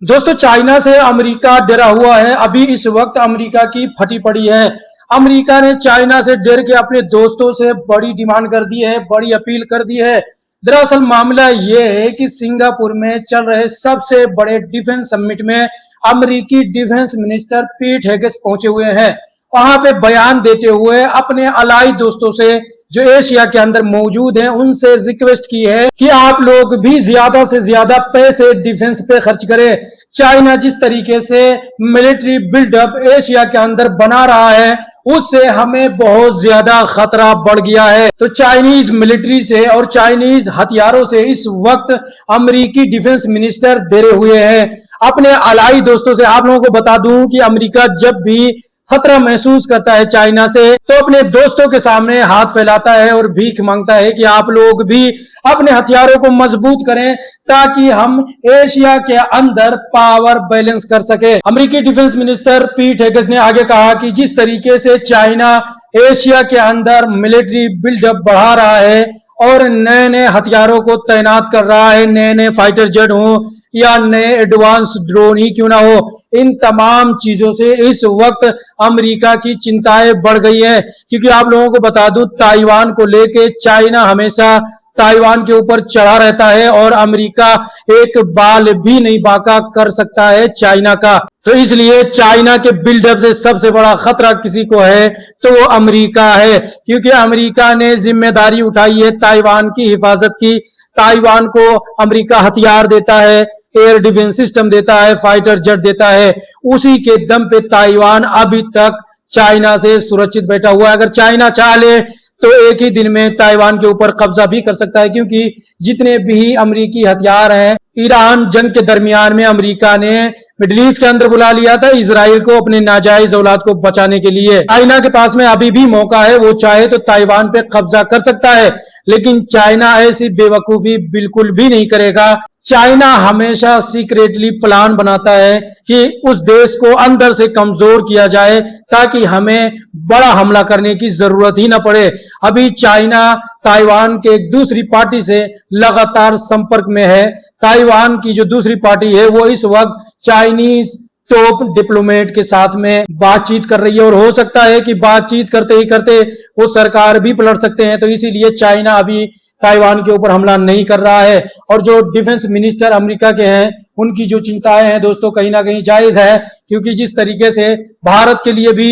दोस्तों, चाइना से अमेरिका डरा हुआ है। अभी इस वक्त अमेरिका की फटी पड़ी है। अमेरिका ने चाइना से डर के अपने दोस्तों से बड़ी डिमांड कर दी है, बड़ी अपील कर दी है। दरअसल मामला यह है कि सिंगापुर में चल रहे सबसे बड़े डिफेंस समिट में अमेरिकी डिफेंस मिनिस्टर पीट हेगेस पहुंचे हुए हैं। वहां पे बयान देते हुए अपने अलाई दोस्तों से जो एशिया के अंदर मौजूद हैं उनसे रिक्वेस्ट की है कि आप लोग भी ज्यादा से ज्यादा पैसे डिफेंस पे खर्च करें। चाइना जिस तरीके से मिलिट्री बिल्डअप एशिया के अंदर बना रहा है उससे हमें बहुत ज्यादा खतरा बढ़ गया है। तो चाइनीज मिलिट्री से और चाइनीज हथियारों से इस वक्त अमेरिकी डिफेंस मिनिस्टर डरे हुए हैं। अपने अलाई दोस्तों से आप लोगों को बता दूं कि अमेरिका जब भी खतरा महसूस करता है चाइना से तो अपने दोस्तों के सामने हाथ फैलाता है और भीख मांगता है कि आप लोग भी अपने हथियारों को मजबूत करें ताकि हम एशिया के अंदर पावर बैलेंस कर सके। अमेरिकी डिफेंस मिनिस्टर पीट हेगेस ने आगे कहा कि जिस तरीके से चाइना एशिया के अंदर मिलिट्री बिल्डअप बढ़ा रहा है और नए नए हथियारों को तैनात कर रहा है, नए नए फाइटर जेट हो या नए एडवांस ड्रोन ही क्यों ना हो, इन तमाम चीजों से इस वक्त अमेरिका की चिंताएं बढ़ गई है। क्योंकि आप लोगों को बता दूं, ताइवान को लेके चाइना हमेशा ताइवान के ऊपर चढ़ा रहता है और अमेरिका एक बाल भी नहीं बांका कर सकता है चाइना का। तो इसलिए चाइना के बिल्डअप से सबसे बड़ा खतरा किसी को है तो वो अमेरिका है। क्योंकि अमेरिका ने जिम्मेदारी उठाई है ताइवान की हिफाजत की। ताइवान को अमेरिका हथियार देता है, एयर डिफेंस सिस्टम देता है, फाइटर जेट देता है। उसी के दम पे ताइवान अभी तक चाइना से सुरक्षित बैठा हुआ है। अगर चाइना चाह ले तो एक ही दिन में ताइवान के ऊपर कब्जा भी कर सकता है। क्योंकि जितने भी अमेरिकी हथियार हैं, ईरान जंग के दरमियान में अमेरिका ने मिडिल ईस्ट के अंदर बुला लिया था इजराइल को अपने नाजायज औलाद को बचाने के लिए। चाइना के पास में अभी भी मौका है, वो चाहे तो ताइवान पे कब्जा कर सकता है, लेकिन चाइना ऐसी बेवकूफी बिल्कुल भी नहीं करेगा। चाइना हमेशा सीक्रेटली प्लान बनाता है कि उस देश को अंदर से कमजोर किया जाए ताकि हमें बड़ा हमला करने की जरूरत ही ना पड़े। अभी चाइना ताइवान के एक दूसरी पार्टी से लगातार संपर्क में है। ताइवान की जो दूसरी पार्टी है वो इस वक्त चाइनीज टॉप डिप्लोमेट के साथ में बातचीत कर रही है और हो सकता है कि बातचीत करते ही करते वो सरकार भी पलट सकते हैं। तो इसीलिए चाइना अभी ताइवान के ऊपर हमला नहीं कर रहा है। और जो डिफेंस मिनिस्टर अमेरिका के हैं उनकी जो चिंताएं हैं दोस्तों कहीं ना कहीं जायज है। क्योंकि जिस तरीके से भारत के लिए भी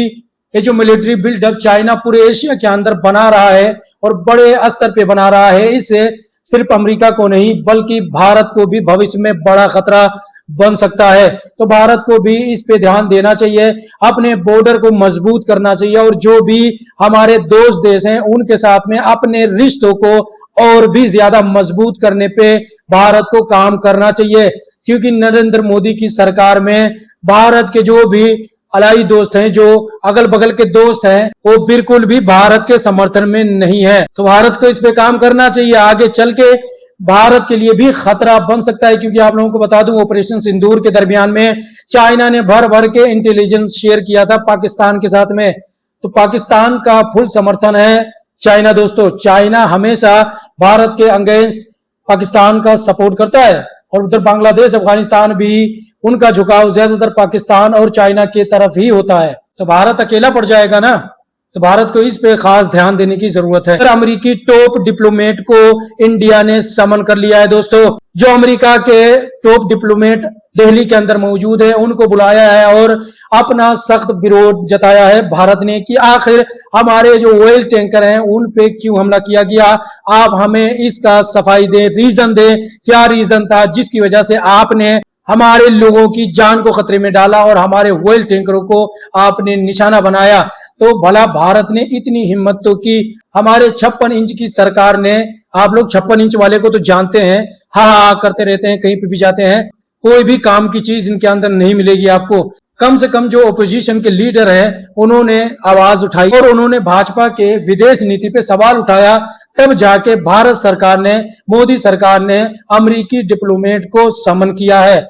ये जो मिलिट्री बिल्डअप चाइना पूरे एशिया के अंदर बना रहा है और बड़े स्तर पे बना रहा है, इससे सिर्फ अमेरिका को नहीं बल्कि भारत को भी भविष्य में बड़ा खतरा बन सकता है। तो भारत को भी इस पे ध्यान देना चाहिए, अपने बॉर्डर को मजबूत करना चाहिए और जो भी हमारे दोस्त देश हैं उनके साथ में अपने रिश्तों को और भी ज्यादा मजबूत करने पे भारत को काम करना चाहिए। क्योंकि नरेंद्र मोदी की सरकार में भारत के जो भी अलाई दोस्त हैं, जो अगल बगल के दोस्त हैं, वो बिल्कुल भी भारत के समर्थन में नहीं है। तो भारत को इस पे काम करना चाहिए। आगे चल के भारत के लिए भी खतरा बन सकता है। क्योंकि आप लोगों को बता दूं, ऑपरेशन सिंदूर के दरमियान में चाइना ने भर भर के इंटेलिजेंस शेयर किया था पाकिस्तान के साथ में। तो पाकिस्तान का फुल समर्थन है चाइना। दोस्तों, चाइना हमेशा भारत के अगेंस्ट पाकिस्तान का सपोर्ट करता है और उधर बांग्लादेश अफगानिस्तान भी उनका झुकाव ज्यादातर पाकिस्तान और चाइना की तरफ ही होता है। तो भारत अकेला पड़ जाएगा ना, तो भारत को इस पे खास ध्यान देने की जरूरत है। अमेरिकी टॉप डिप्लोमेट को इंडिया ने समन कर लिया है। दोस्तों, जो अमेरिका के टॉप डिप्लोमेट दिल्ली के अंदर मौजूद है उनको बुलाया है और अपना सख्त विरोध जताया है भारत ने कि आखिर हमारे जो ऑयल टैंकर हैं उन पे क्यों हमला किया गया। आप हमें इसका सफाई दें, रीजन दें, क्या रीजन था जिसकी वजह से आपने हमारे लोगों की जान को खतरे में डाला और हमारे ऑयल टैंकरों को आपने निशाना बनाया। तो भला भारत ने इतनी हिम्मत तो की। हमारे 56 इंच की सरकार ने, आप लोग 56 इंच वाले को तो जानते हैं, हाँ करते रहते हैं, कहीं पे भी जाते हैं, कोई भी काम की चीज इनके अंदर नहीं मिलेगी आपको। कम से कम जो ओपोजिशन के लीडर हैं उन्होंने आवाज उठाई और उन्होंने भाजपा के विदेश नीति पे सवाल उठाया, तब जाके भारत सरकार ने, मोदी सरकार ने अमेरिकी डिप्लोमेट को समन किया है।